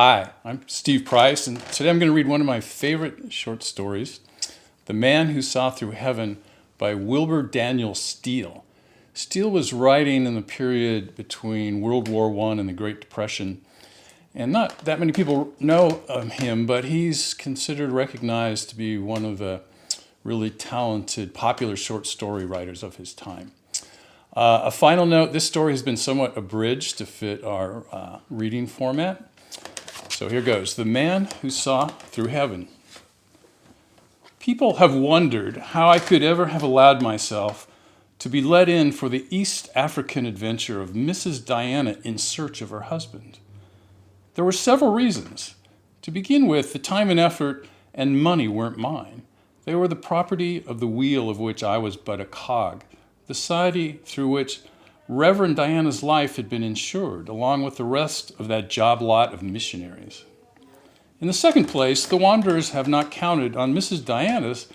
Hi, I'm Steve Price, and today I'm going to read one of my favorite short stories, The Man Who Saw Through Heaven by Wilbur Daniel Steele. Steele was writing in the period between World War I and the Great Depression, and not that many people know him, but he's considered recognized to be one of the really talented, popular short story writers of his time. A final note, this story has been somewhat abridged to fit our reading format. So here goes. The Man Who Saw Through Heaven. People have wondered how I could ever have allowed myself to be let in for the East African adventure of Mrs. Diana in search of her husband. There were several reasons. To begin with, the time and effort and money weren't mine. They were the property of the wheel of which I was but a cog, the society through which Reverend Diana's life had been insured, along with the rest of that job lot of missionaries. In the second place, the wanderers have not counted on Mrs. Diana's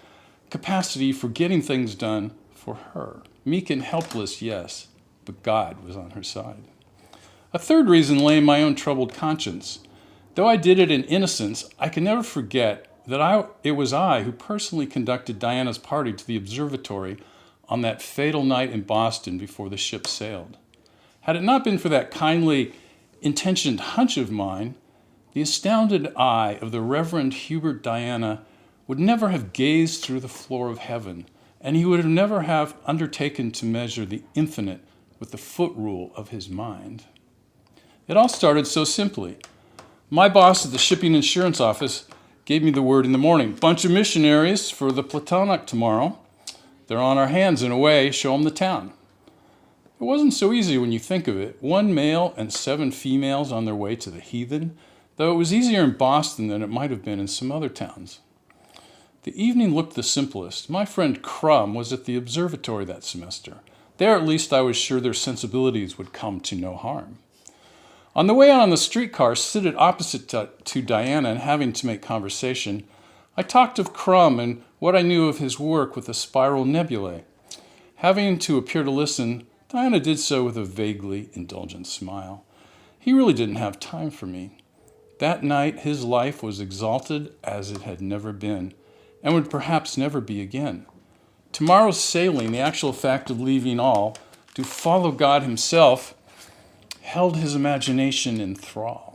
capacity for getting things done for her. Meek and helpless, yes, but God was on her side. A third reason lay in my own troubled conscience. Though I did it in innocence, I can never forget that it was I who personally conducted Diana's party to the observatory on that fatal night in Boston before the ship sailed. Had it not been for that kindly intentioned hunch of mine, the astounded eye of the Reverend Hubert Diana would never have gazed through the floor of heaven, and he would never have undertaken to measure the infinite with the foot rule of his mind. It all started so simply. My boss at the shipping insurance office gave me the word in the morning, bunch of missionaries for the Platonic tomorrow. They're on our hands in a way, show them the town. It wasn't so easy when you think of it. 1 male and 7 females on their way to the heathen, though it was easier in Boston than it might have been in some other towns. The evening looked the simplest. My friend Crum was at the observatory that semester. There, at least, I was sure their sensibilities would come to no harm. On the way out on the streetcar, seated opposite to Diana and having to make conversation, I talked of Crum and what I knew of his work with the spiral nebulae. Having to appear to listen, Diana did so with a vaguely indulgent smile. He really didn't have time for me. That night, his life was exalted as it had never been, and would perhaps never be again. Tomorrow's sailing, the actual fact of leaving all, to follow God himself, held his imagination in thrall.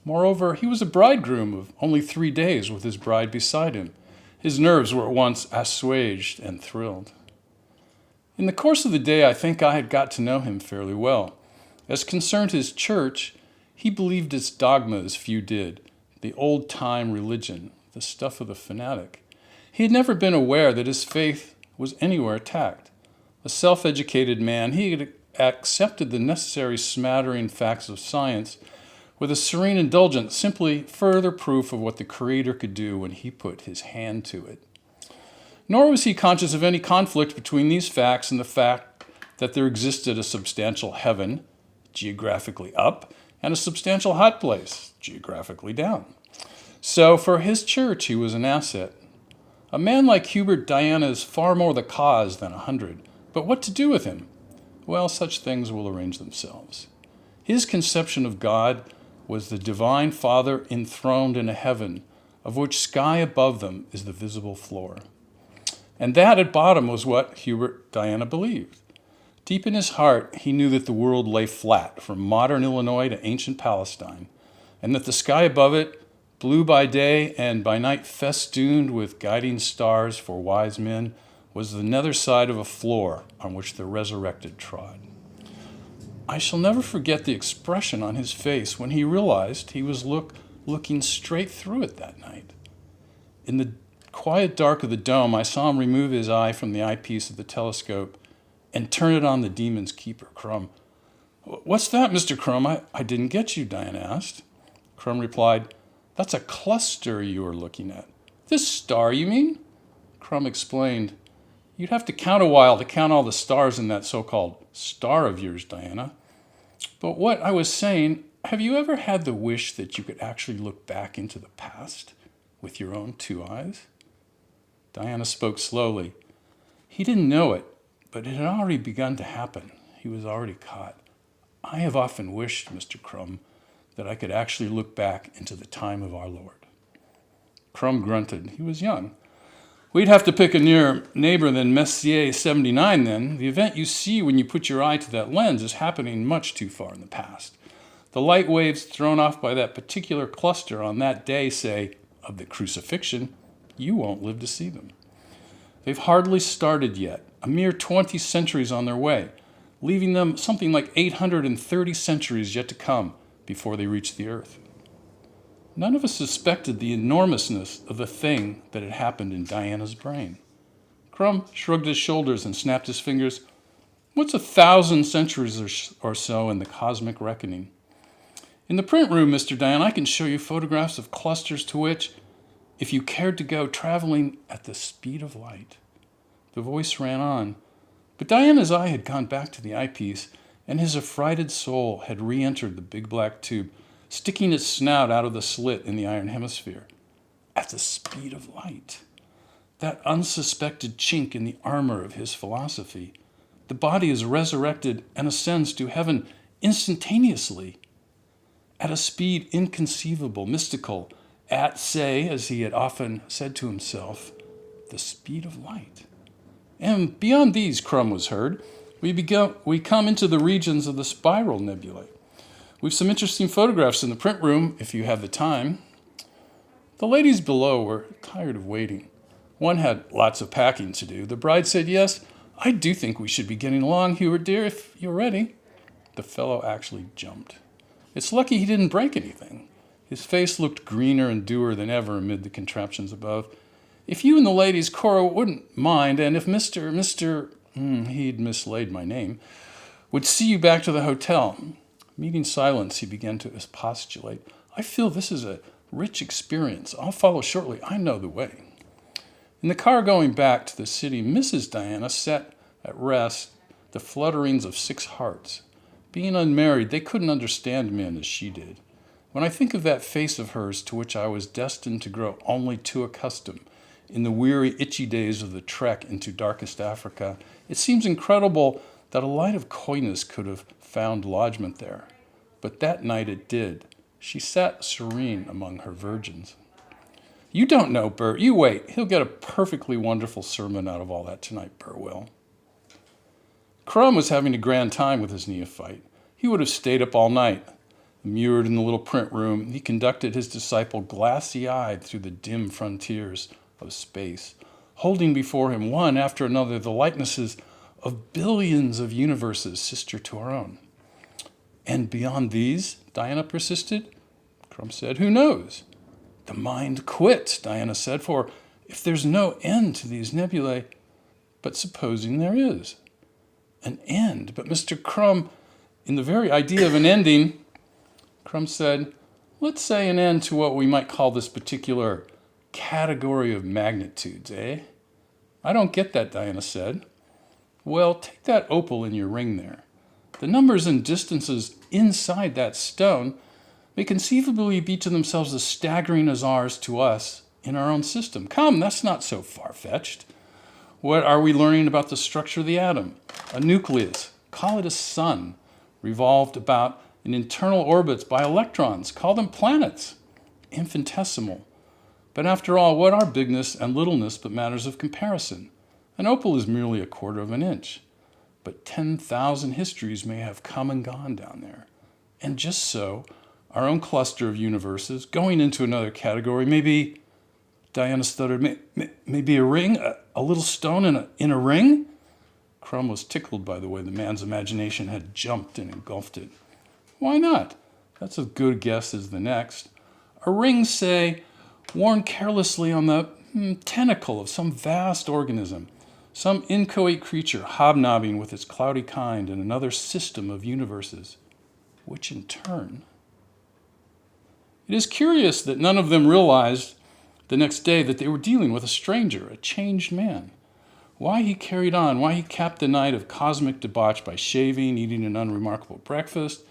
Moreover, he was a bridegroom of only 3 days with his bride beside him. His nerves were at once assuaged and thrilled. In the course of the day, I think I had got to know him fairly well. As concerned his church, he believed its dogma as few did, the old-time religion, the stuff of the fanatic. He had never been aware that his faith was anywhere attacked. A self-educated man, he had accepted the necessary smattering facts of science with a serene indulgence, simply further proof of what the Creator could do when he put his hand to it. Nor was he conscious of any conflict between these facts and the fact that there existed a substantial heaven, geographically up, and a substantial hot place, geographically down. So for his church, he was an asset. A man like Hubert Diana is far more the cause than 100. But what to do with him? Well, such things will arrange themselves. His conception of God was the divine Father enthroned in a heaven, of which sky above them is the visible floor. And that at bottom was what Hubert Diana believed. Deep in his heart, he knew that the world lay flat from modern Illinois to ancient Palestine, and that the sky above it, blue by day and by night festooned with guiding stars for wise men, was the nether side of a floor on which the resurrected trod. I shall never forget the expression on his face when he realized he was looking straight through it that night. In the quiet dark of the dome, I saw him remove his eye from the eyepiece of the telescope and turn it on the demon's keeper, Crum. "What's that, Mr. Crum? I didn't get you," Diana asked. Crum replied, "That's a cluster you are looking at." "This star, you mean?" Crum explained, "You'd have to count a while to count all the stars in that so-called star of yours, Diana. But what I was saying, have you ever had the wish that you could actually look back into the past with your own 2 eyes? Diana spoke slowly. He didn't know it, but it had already begun to happen. He was already caught. "I have often wished, Mr. Crum, that I could actually look back into the time of our Lord. Crum grunted. He was young. We'd have to pick a nearer neighbor than Messier 79 then. The event you see when you put your eye to that lens is happening much too far in the past. The light waves thrown off by that particular cluster on that day, say, of the crucifixion, you won't live to see them. They've hardly started yet, a mere 20 centuries on their way, leaving them something like 830 centuries yet to come before they reach the earth. None of us suspected the enormousness of the thing that had happened in Diana's brain. Crum shrugged his shoulders and snapped his fingers. What's 1,000 centuries or so in the cosmic reckoning? In the print room, Mr. Diana, I can show you photographs of clusters to which, if you cared to go traveling at the speed of light. The voice ran on, but Diana's eye had gone back to the eyepiece, and his affrighted soul had re-entered the big black tube, sticking its snout out of the slit in the iron hemisphere. At the speed of light. That unsuspected chink in the armor of his philosophy. The body is resurrected and ascends to heaven instantaneously, at a speed inconceivable, mystical, at, say, as he had often said to himself, the speed of light. And beyond these, Crum was heard, we come into the regions of the spiral nebulae. We've some interesting photographs in the print room, if you have the time. The ladies below were tired of waiting. One had lots of packing to do. The bride said, yes, I do think we should be getting along, Hubert dear, if you're ready. The fellow actually jumped. It's lucky he didn't break anything. His face looked greener and dewer than ever amid the contraptions above. If you and the ladies, Cora, wouldn't mind, and if he'd mislaid my name, would see you back to the hotel. Meeting silence, he began to expostulate. I feel this is a rich experience. I'll follow shortly. I know the way. In the car going back to the city, Mrs. Diana set at rest the flutterings of 6 hearts. Being unmarried, they couldn't understand men as she did. When I think of that face of hers to which I was destined to grow only too accustomed in the weary, itchy days of the trek into darkest Africa, it seems incredible that a light of coyness could have found lodgment there. But that night it did. She sat serene among her virgins. You don't know, Bert. You wait. He'll get a perfectly wonderful sermon out of all that tonight, Bert will. Crum was having a grand time with his neophyte. He would have stayed up all night. Immured in the little print room, he conducted his disciple glassy-eyed through the dim frontiers of space, holding before him one after another the likenesses of billions of universes sister to our own. And beyond these, Diana persisted. Crum said, who knows? The mind quits, Diana said, for if there's no end to these nebulae, but supposing there is. An end, but Mr. Crum, in the very idea of an ending, Crum said, let's say an end to what we might call this particular category of magnitudes, eh? I don't get that, Diana said. Well, take that opal in your ring there. The numbers and distances inside that stone may conceivably be to themselves as staggering as ours to us in our own system. Come, that's not so far-fetched. What are we learning about the structure of the atom? A nucleus, call it a sun, revolved about in internal orbits by electrons, call them planets. Infinitesimal. But after all, what are bigness and littleness but matters of comparison? An opal is merely 1/4 of an inch. But 10,000 histories may have come and gone down there. And just so, our own cluster of universes, going into another category, may be, Diana stuttered, maybe a ring, a little stone in a ring? Crum was tickled by the way the man's imagination had jumped and engulfed it. Why not? That's as good a guess as the next. A ring, say, worn carelessly on the tentacle of some vast organism, some inchoate creature hobnobbing with its cloudy kind in another system of universes, which in turn... It is curious that none of them realized the next day that they were dealing with a stranger, a changed man. Why he carried on, why he capped the night of cosmic debauch by shaving, eating an unremarkable breakfast,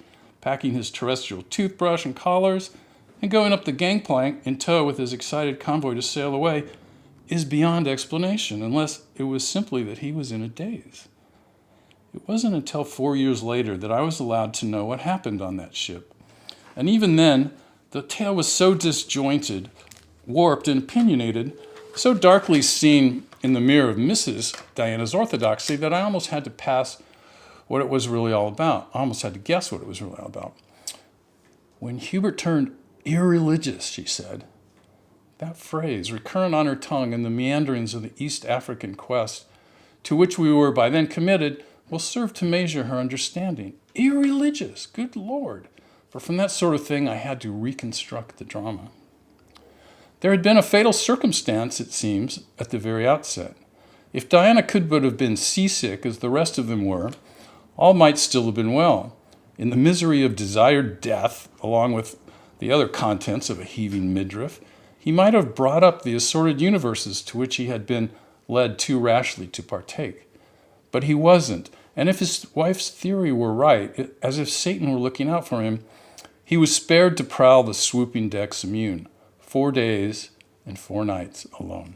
packing his terrestrial toothbrush and collars, and going up the gangplank in tow with his excited convoy to sail away, is beyond explanation, unless it was simply that he was in a daze. It wasn't until 4 years later that I was allowed to know what happened on that ship, And even then, the tale was so disjointed, warped, and opinionated, so darkly seen in the mirror of Mrs. Diana's orthodoxy, that I almost had to pass what it was really all about. I almost had to guess what it was really all about. When Hubert turned irreligious, she said. That phrase, recurrent on her tongue in the meanderings of the East African quest, to which we were by then committed, will serve to measure her understanding. Irreligious, good Lord. For from that sort of thing I had to reconstruct the drama. There had been a fatal circumstance, it seems, at the very outset. If Diana could but have been seasick as the rest of them were, all might still have been well. In the misery of desired death, along with the other contents of a heaving midriff, he might have brought up the assorted universes to which he had been led too rashly to partake. But he wasn't, and if his wife's theory were right, as if Satan were looking out for him, he was spared to prowl the swooping decks immune, 4 days and 4 nights alone.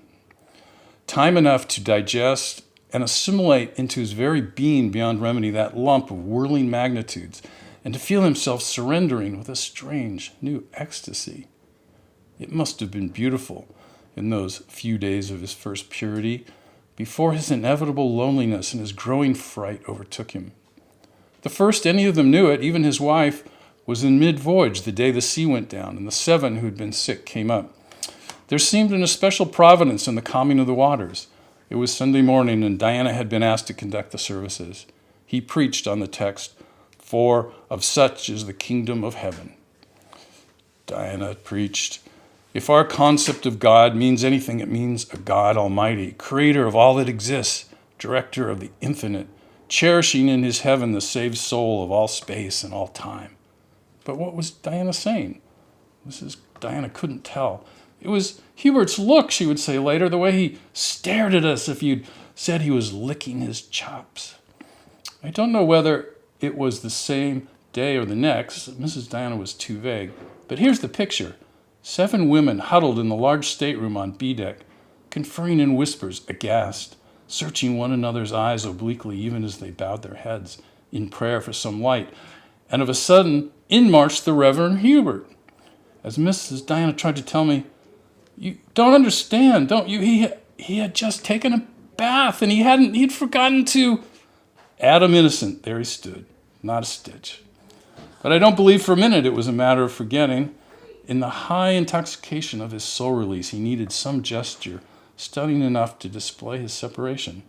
Time enough to digest and assimilate into his very being beyond remedy that lump of whirling magnitudes, and to feel himself surrendering with a strange new ecstasy. It must have been beautiful in those few days of his first purity, before his inevitable loneliness and his growing fright overtook him. The first any of them knew it, even his wife, was in mid-voyage the day the sea went down, and the 7 who had been sick came up. There seemed an especial providence in the calming of the waters. It was Sunday morning, and Diana had been asked to conduct the services. He preached on the text, "For of such is the kingdom of heaven." Diana preached, "If our concept of God means anything, it means a God Almighty, creator of all that exists, director of the infinite, cherishing in his heaven the saved soul of all space and all time." But what was Diana saying? Mrs. Diana couldn't tell. It was Hubert's look, she would say later, the way he stared at us if you'd said he was licking his chops. I don't know whether it was the same day or the next. Mrs. Diana was too vague. But here's the picture. 7 women huddled in the large stateroom on B deck, conferring in whispers, aghast, searching one another's eyes obliquely even as they bowed their heads in prayer for some light. And of a sudden, in marched the Reverend Hubert. As Mrs. Diana tried to tell me, "You don't understand, don't you? He had just taken a bath, and he'd forgotten to..." Adam innocent, there he stood, not a stitch. But I don't believe for a minute it was a matter of forgetting. In the high intoxication of his soul release, he needed some gesture, stunning enough to display his separation.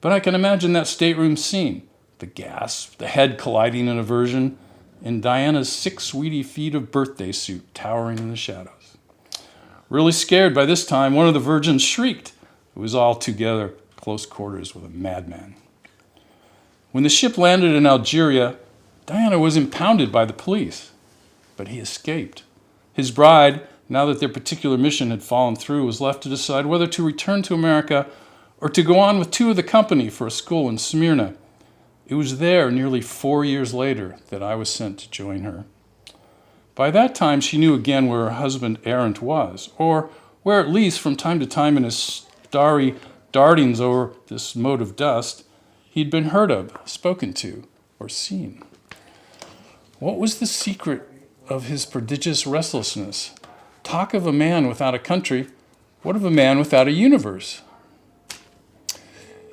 But I can imagine that stateroom scene, the gasp, the head colliding in aversion, and Diana's 6 sweetie feet of birthday suit towering in the shadows. Really scared by this time, one of the virgins shrieked. It was altogether close quarters with a madman. When the ship landed in Algeria, Diana was impounded by the police, but he escaped. His bride, now that their particular mission had fallen through, was left to decide whether to return to America or to go on with 2 of the company for a school in Smyrna. It was there, nearly 4 years later, that I was sent to join her. By that time, she knew again where her husband errant was, or where at least from time to time in his starry dartings over this mote of dust, he'd been heard of, spoken to, or seen. What was the secret of his prodigious restlessness? Talk of a man without a country, what of a man without a universe?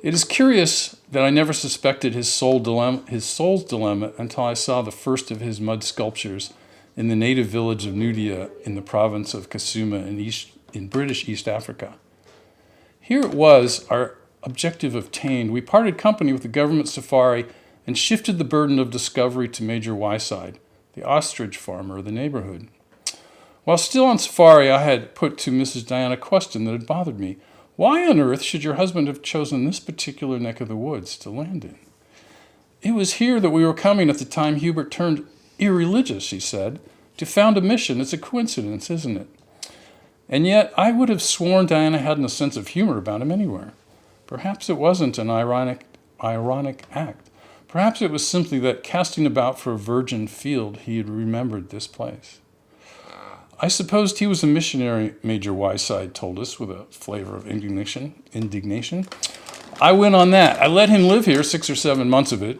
It is curious that I never suspected his soul's dilemma until I saw the first of his mud sculptures in the native village of Nudia in the province of Kasuma in British East Africa. Here it was, our objective obtained. We parted company with the government safari and shifted the burden of discovery to Major Wyside, the ostrich farmer of the neighborhood. While still on safari, I had put to Mrs. Diana a question that had bothered me. Why on earth should your husband have chosen this particular neck of the woods to land in? It was here that we were coming at the time Hubert turned irreligious, she said. To found a mission, it's a coincidence, isn't it? And yet, I would have sworn Diana hadn't a sense of humor about him anywhere. Perhaps it wasn't an ironic act. Perhaps it was simply that, casting about for a virgin field, he had remembered this place. I supposed he was a missionary, Major Wyside told us with a flavor of indignation. I went on that. I let him live here 6 or 7 months of it,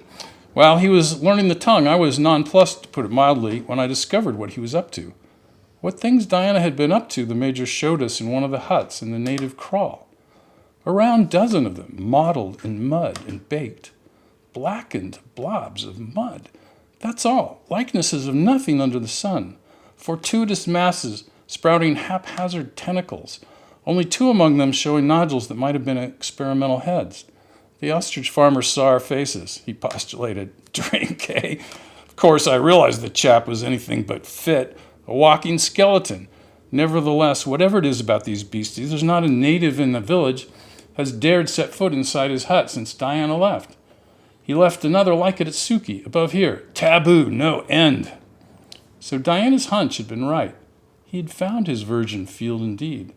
While he was learning the tongue, I was nonplussed, to put it mildly, when I discovered what he was up to. What things Diana had been up to, the Major showed us in one of the huts in the native kraal. A round dozen of them, mottled in mud and baked. Blackened blobs of mud. That's all. Likenesses of nothing under the sun. Fortuitous masses sprouting haphazard tentacles. Only two among them showing nodules that might have been experimental heads. The ostrich farmer saw our faces. He postulated, "Drink, eh?" Of course, I realized the chap was anything but fit, a walking skeleton. Nevertheless, whatever it is about these beasties, there's not a native in the village has dared set foot inside his hut since Diana left. He left another like it at Suki, above here. Taboo, no end. So Diana's hunch had been right. He had found his virgin field indeed,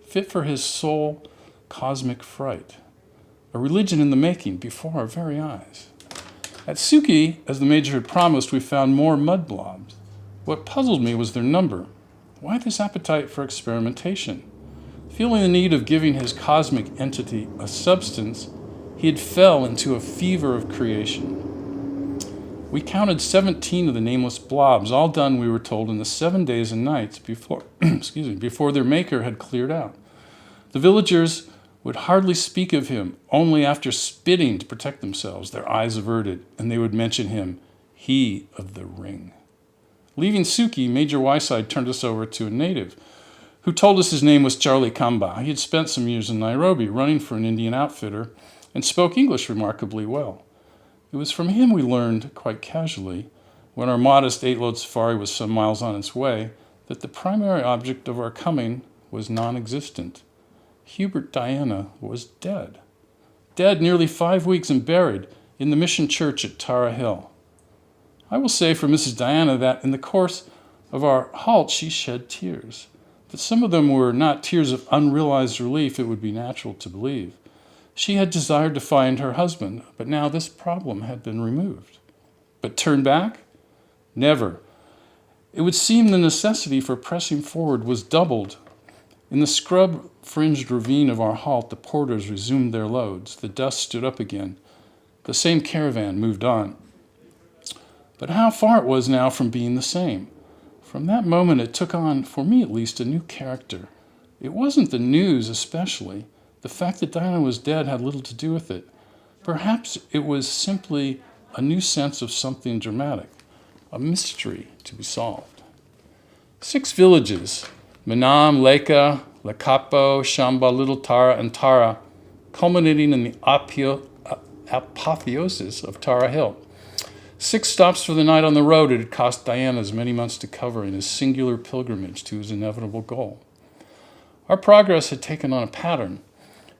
fit for his soul cosmic fright. A religion in the making before our very eyes. At Suki, as the Major had promised, we found more mud blobs. What puzzled me was their number. Why this appetite for experimentation? Feeling the need of giving his cosmic entity a substance, he had fell into a fever of creation. We counted 17 of the nameless blobs, all done, we were told, in the 7 days and nights before, before their maker had cleared out. The villagers would hardly speak of him, only after spitting to protect themselves, their eyes averted, and they would mention him, he of the ring. Leaving Suki, Major Wyside turned us over to a native, who told us his name was Charlie Kamba. He had spent some years in Nairobi, running for an Indian outfitter, and spoke English remarkably well. It was from him we learned, quite casually, when our modest 8-load safari was some miles on its way, that the primary object of our coming was non-existent. Hubert Diana was dead. Dead nearly 5 weeks and buried in the mission church at Tara Hill. I will say for Mrs. Diana that in the course of our halt she shed tears. That some of them were not tears of unrealized relief, it would be natural to believe. She had desired to find her husband, but now this problem had been removed. But turn back? Never. It would seem the necessity for pressing forward was doubled. In the scrub-fringed ravine of our halt, the porters resumed their loads. The dust stood up again. The same caravan moved on. But how far it was now from being the same. From that moment it took on, for me at least, a new character. It wasn't the news especially. The fact that Diana was dead had little to do with it. Perhaps it was simply a new sense of something dramatic, a mystery to be solved. 6 villages, Manam, Leka, Lakapo, Shamba, Little Tara, and Tara, culminating in the apotheosis of Tara Hill. 6 stops for the night on the road it had cost Diana as many months to cover in his singular pilgrimage to his inevitable goal. Our progress had taken on a pattern.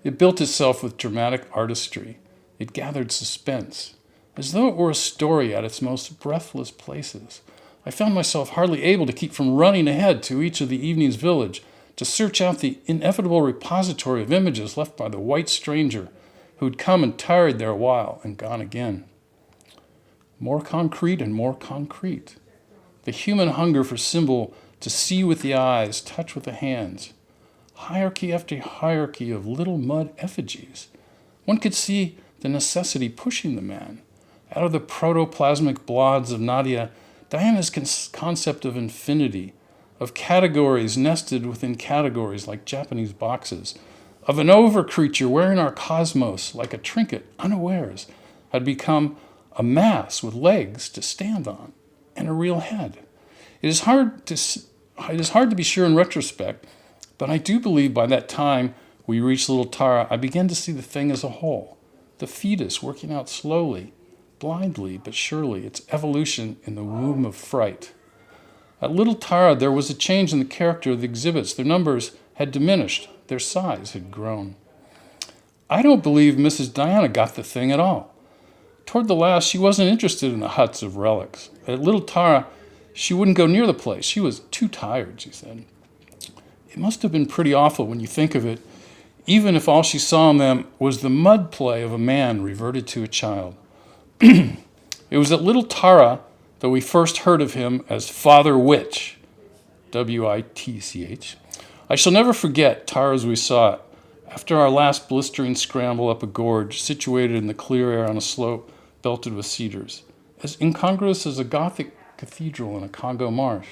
It built itself with dramatic artistry. It gathered suspense, as though it were a story at its most breathless places. I found myself hardly able to keep from running ahead to each of the evening's village to search out the inevitable repository of images left by the white stranger who'd come and tarried there a while and gone again. More concrete and more concrete. The human hunger for symbol, to see with the eyes, touch with the hands. Hierarchy after hierarchy of little mud effigies. One could see the necessity pushing the man. Out of the protoplasmic blods of Nadia, Diana's concept of infinity, of categories nested within categories like Japanese boxes, of an over-creature wearing our cosmos like a trinket unawares, had become a mass with legs to stand on and a real head. It is hard to be sure in retrospect, but I do believe by that time we reached Little Tara, I began to see the thing as a whole, the fetus working out slowly, blindly but surely, its evolution in the womb of fright. At Little Tara there was a change in the character of the exhibits. Their numbers had diminished, their size had grown. I don't believe Mrs. Diana got the thing at all. Toward the last, she wasn't interested in the huts of relics. At Little Tara, she wouldn't go near the place. She was too tired, she said. It must have been pretty awful when you think of it, even if all she saw in them was the mud play of a man reverted to a child. It was at Little Tara that we first heard of him as Father Witch, W-I-T-C-H. I shall never forget Tara as we saw it. After our last blistering scramble up a gorge situated in the clear air on a slope belted with cedars. as incongruous as a Gothic cathedral in a Congo marsh.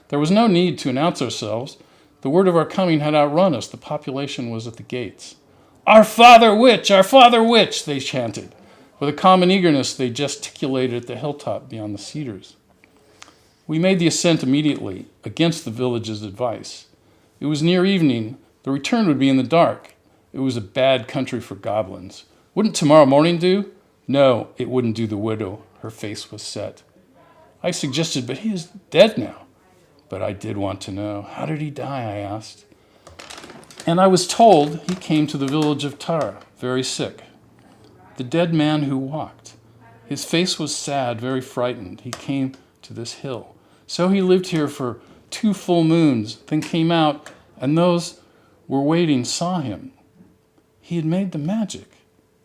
There was no need to announce ourselves. The word of our coming had outrun us. The population was at the gates. "Our Father Witch! Our Father Witch!" they chanted. With a common eagerness, they gesticulated at the hilltop beyond the cedars. We made the ascent immediately, against the village's advice. It was near evening. The return would be in the dark. It was a bad country for goblins. Wouldn't tomorrow morning do? No, it wouldn't do the widow. Her face was set. I suggested, but he is dead now. But I did want to know. How did he die, I asked. And I was told he came to the village of Tara, very sick. The dead man who walked. His face was sad, very frightened. He came to this hill. So he lived here for 2 full moons, then came out, and those were waiting saw him. He had made the magic,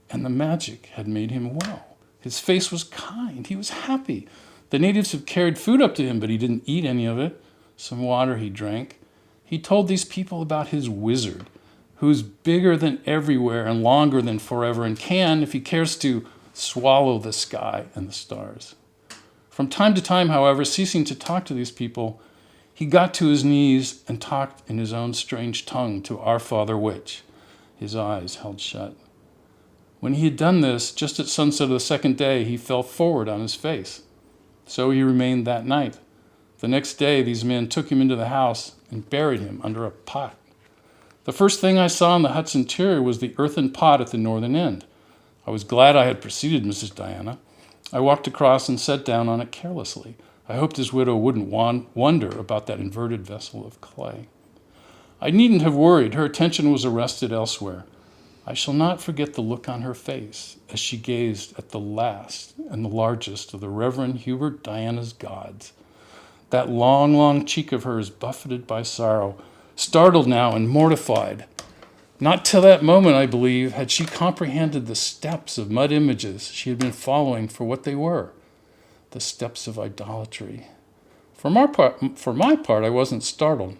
and the magic had made him well. His face was kind. He was happy. The natives had carried food up to him, but he didn't eat any of it. Some water he drank. He told these people about his wizard, who's bigger than everywhere and longer than forever and can, if he cares to, swallow the sky and the stars. From time to time, however, ceasing to talk to these people, he got to his knees and talked in his own strange tongue to our Father Witch, his eyes held shut. When he had done this, just at sunset of the second day, he fell forward on his face. So he remained that night. The next day, these men took him into the house and buried him under a pot. The first thing I saw in the hut's interior was the earthen pot at the northern end. I was glad I had preceded Mrs. Diana. I walked across and sat down on it carelessly. I hoped his widow wouldn't wonder about that inverted vessel of clay. I needn't have worried. Her attention was arrested elsewhere. I shall not forget the look on her face as she gazed at the last and the largest of the Reverend Hubert Diana's gods. That long, long cheek of hers, buffeted by sorrow, startled now and mortified. Not till that moment, I believe, had she comprehended the steps of mud images she had been following for what they were, the steps of idolatry. For my part, I wasn't startled.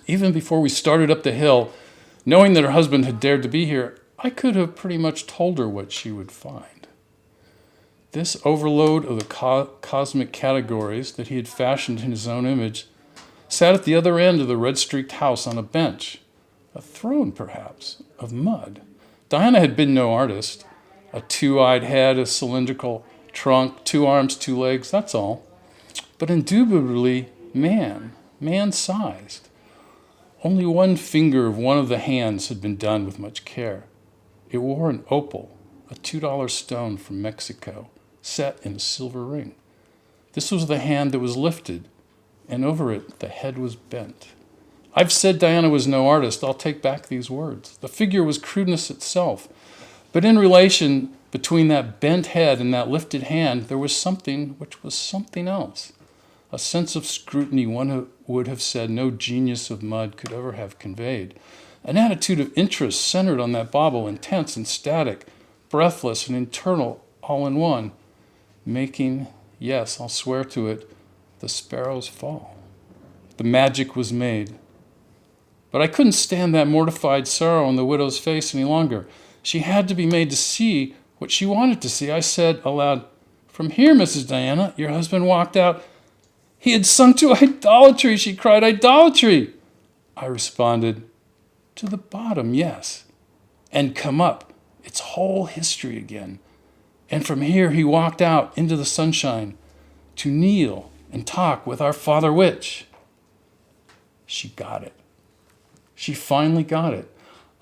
Even before we started up the hill, knowing that her husband had dared to be here, I could have pretty much told her what she would find. This overload of the cosmic categories that he had fashioned in his own image sat at the other end of the red-streaked house on a bench, a throne perhaps, of mud. Diana had been no artist. A 2-eyed head, a cylindrical trunk, 2 arms, 2 legs, that's all. But indubitably man-sized. Only 1 finger of one of the hands had been done with much care. It wore an opal, a $2 stone from Mexico, set in a silver ring. This was the hand that was lifted, and over it the head was bent. I've said Diana was no artist. I'll take back these words. The figure was crudeness itself. But in relation between that bent head and that lifted hand, there was something which was something else. A sense of scrutiny one would have said no genius of mud could ever have conveyed. An attitude of interest centered on that bauble, intense and static, breathless and internal, all in one, making, yes, I'll swear to it, the sparrows fall. The magic was made. But I couldn't stand that mortified sorrow on the widow's face any longer. She had to be made to see what she wanted to see. I said aloud, "From here, Mrs. Diana, your husband walked out. He had sunk to idolatry," she cried. "Idolatry!" I responded, "To the bottom, yes. And come up. It's whole history again. And from here he walked out into the sunshine to kneel and talk with our Father Witch." She got it. She finally got it.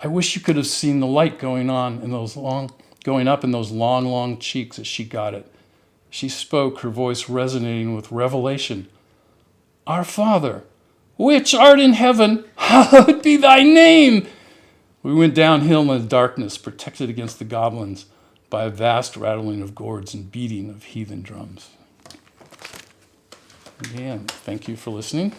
I wish you could have seen the light going up in those long, long cheeks as she got it. She spoke, her voice resonating with revelation. "Our Father, which art in heaven, hallowed be thy name." We went downhill in the darkness, protected against the goblins by a vast rattling of gourds and beating of heathen drums. Again, thank you for listening.